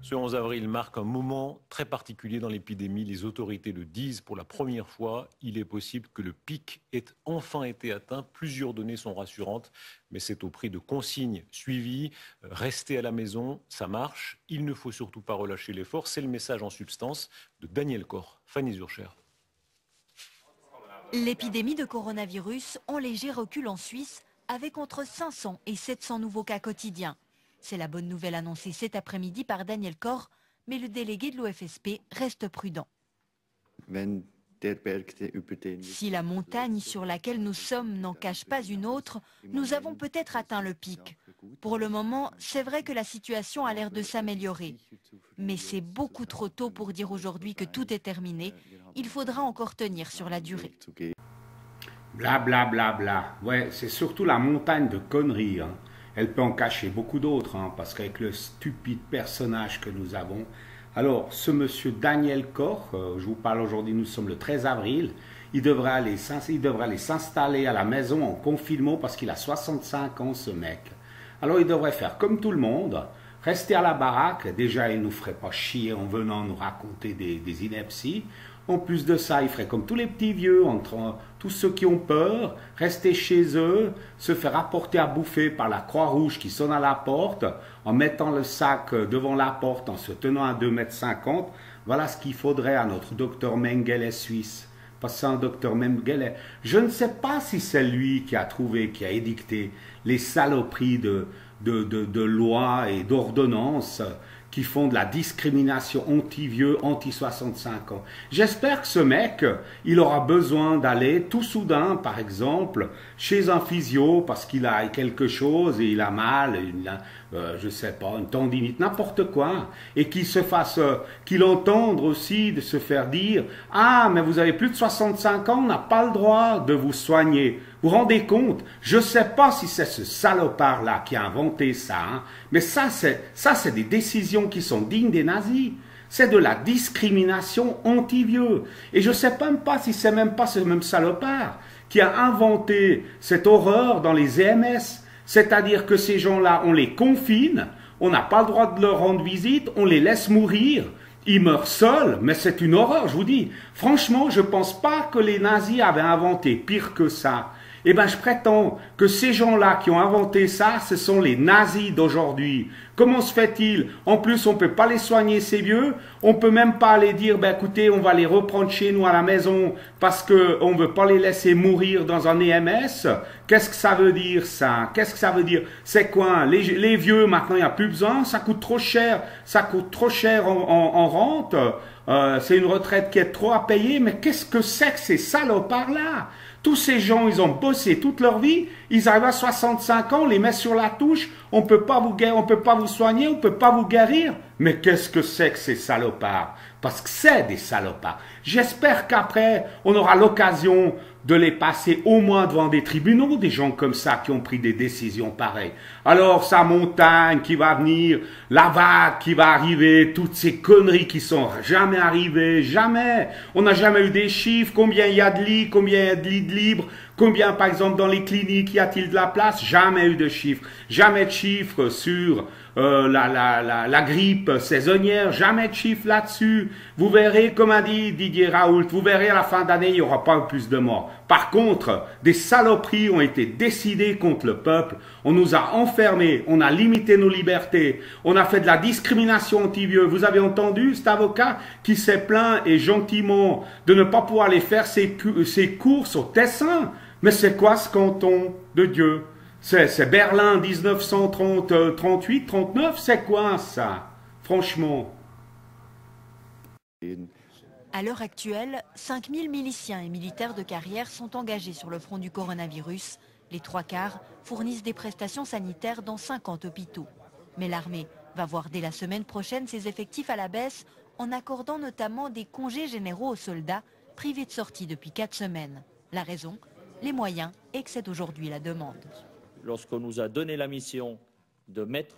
Ce 11 avril marque un moment très particulier dans l'épidémie. Les autorités le disent pour la première fois. Il est possible que le pic ait enfin été atteint. Plusieurs données sont rassurantes, mais c'est au prix de consignes suivies. Restez à la maison, ça marche. Il ne faut surtout pas relâcher l'effort. C'est le message en substance de Daniel Corr. Fanny Zurcher. L'épidémie de coronavirus en léger recul en Suisse, avec entre 500 et 700 nouveaux cas quotidiens. C'est la bonne nouvelle annoncée cet après-midi par Daniel Corr, mais le délégué de l'OFSP reste prudent. Si la montagne sur laquelle nous sommes n'en cache pas une autre, nous avons peut-être atteint le pic. Pour le moment, c'est vrai que la situation a l'air de s'améliorer. Mais c'est beaucoup trop tôt pour dire aujourd'hui que tout est terminé. Il faudra encore tenir sur la durée. Bla bla bla bla. Ouais, c'est surtout la montagne de conneries. Hein. Elle peut en cacher beaucoup d'autres, hein, parce qu'avec le stupide personnage que nous avons. Alors, ce monsieur Daniel Corr, je vous parle aujourd'hui, nous sommes le 13 avril, il devrait aller s'installer à la maison en confinement parce qu'il a 65 ans, ce mec. Alors, il devrait faire comme tout le monde, rester à la baraque. Déjà, il ne nous ferait pas chier en venant nous raconter des inepties. En plus de ça, il ferait comme tous les petits vieux, entre tous ceux qui ont peur, rester chez eux, se faire apporter à bouffer par la Croix-Rouge qui sonne à la porte, en mettant le sac devant la porte, en se tenant à 2,50 m. Voilà ce qu'il faudrait à notre docteur Mengele suisse. Parce que c'est un docteur Mengele. Je ne sais pas si c'est lui qui a trouvé, qui a édicté les saloperies de lois et d'ordonnances qui font de la discrimination anti-vieux, anti-65 ans. J'espère que ce mec, il aura besoin d'aller tout soudain, par exemple, chez un physio parce qu'il a quelque chose et il a mal, je sais pas, une tendinite, n'importe quoi, et qu'il se fasse, qu'il entende aussi de se faire dire « Ah, mais vous avez plus de 65 ans, on n'a pas le droit de vous soigner. » Vous vous rendez compte? Je ne sais pas si c'est ce salopard-là qui a inventé ça, hein, mais ça c'est des décisions qui sont dignes des nazis. C'est de la discrimination anti-vieux. Et je ne sais même pas si c'est même pas ce même salopard qui a inventé cette horreur dans les EMS. C'est-à-dire que ces gens-là, on les confine, on n'a pas le droit de leur rendre visite, on les laisse mourir. Ils meurent seuls, mais c'est une horreur, je vous dis. Franchement, je ne pense pas que les nazis avaient inventé pire que ça. Eh bien, je prétends que ces gens-là qui ont inventé ça, ce sont les nazis d'aujourd'hui. Comment se fait-il? En plus, on ne peut pas les soigner, ces vieux. On ne peut même pas les dire, ben écoutez, on va les reprendre chez nous à la maison parce qu'on ne veut pas les laisser mourir dans un EMS. Qu'est-ce que ça veut dire, ça? Qu'est-ce que ça veut dire? C'est quoi? Les vieux, maintenant, il n'y a plus besoin. Ça coûte trop cher. Ça coûte trop cher en rente. C'est une retraite qui est trop à payer. Mais qu'est-ce que c'est que ces salopards-là? Tous ces gens, ils ont bossé toute leur vie, ils arrivent à 65 ans, on les met sur la touche, on peut pas vous guérir, on peut pas vous soigner, on peut pas vous guérir. Mais qu'est-ce que c'est que ces salopards? Parce que c'est des salopards. J'espère qu'après, on aura l'occasion de les passer au moins devant des tribunaux, des gens comme ça qui ont pris des décisions pareilles. Alors, sa montagne qui va venir, la vague qui va arriver, toutes ces conneries qui sont jamais arrivées, jamais. On n'a jamais eu des chiffres, combien il y a de lits, combien il y a de lits libres, combien, par exemple, dans les cliniques, y a-t-il de la place? Jamais eu de chiffres. Jamais de chiffres sur la grippe saisonnière, jamais de chiffres là-dessus. Vous verrez, comme a dit Didier Raoult, vous verrez à la fin d'année, il n'y aura pas plus de morts. Par contre, des saloperies ont été décidées contre le peuple. On nous a enfermés, on a limité nos libertés, on a fait de la discrimination anti-vieux. Vous avez entendu cet avocat qui s'est plaint et gentiment de ne pas pouvoir aller faire ses courses au Tessin. Mais c'est quoi ce canton de Dieu? C'est Berlin 1938, 39, c'est quoi ça? Franchement. À l'heure actuelle, 5000 miliciens et militaires de carrière sont engagés sur le front du coronavirus. Les 3/4 fournissent des prestations sanitaires dans 50 hôpitaux. Mais l'armée va voir dès la semaine prochaine ses effectifs à la baisse en accordant notamment des congés généraux aux soldats privés de sortie depuis 4 semaines. La raison? Les moyens excèdent aujourd'hui la demande. Lorsqu'on nous a donné la mission de mettre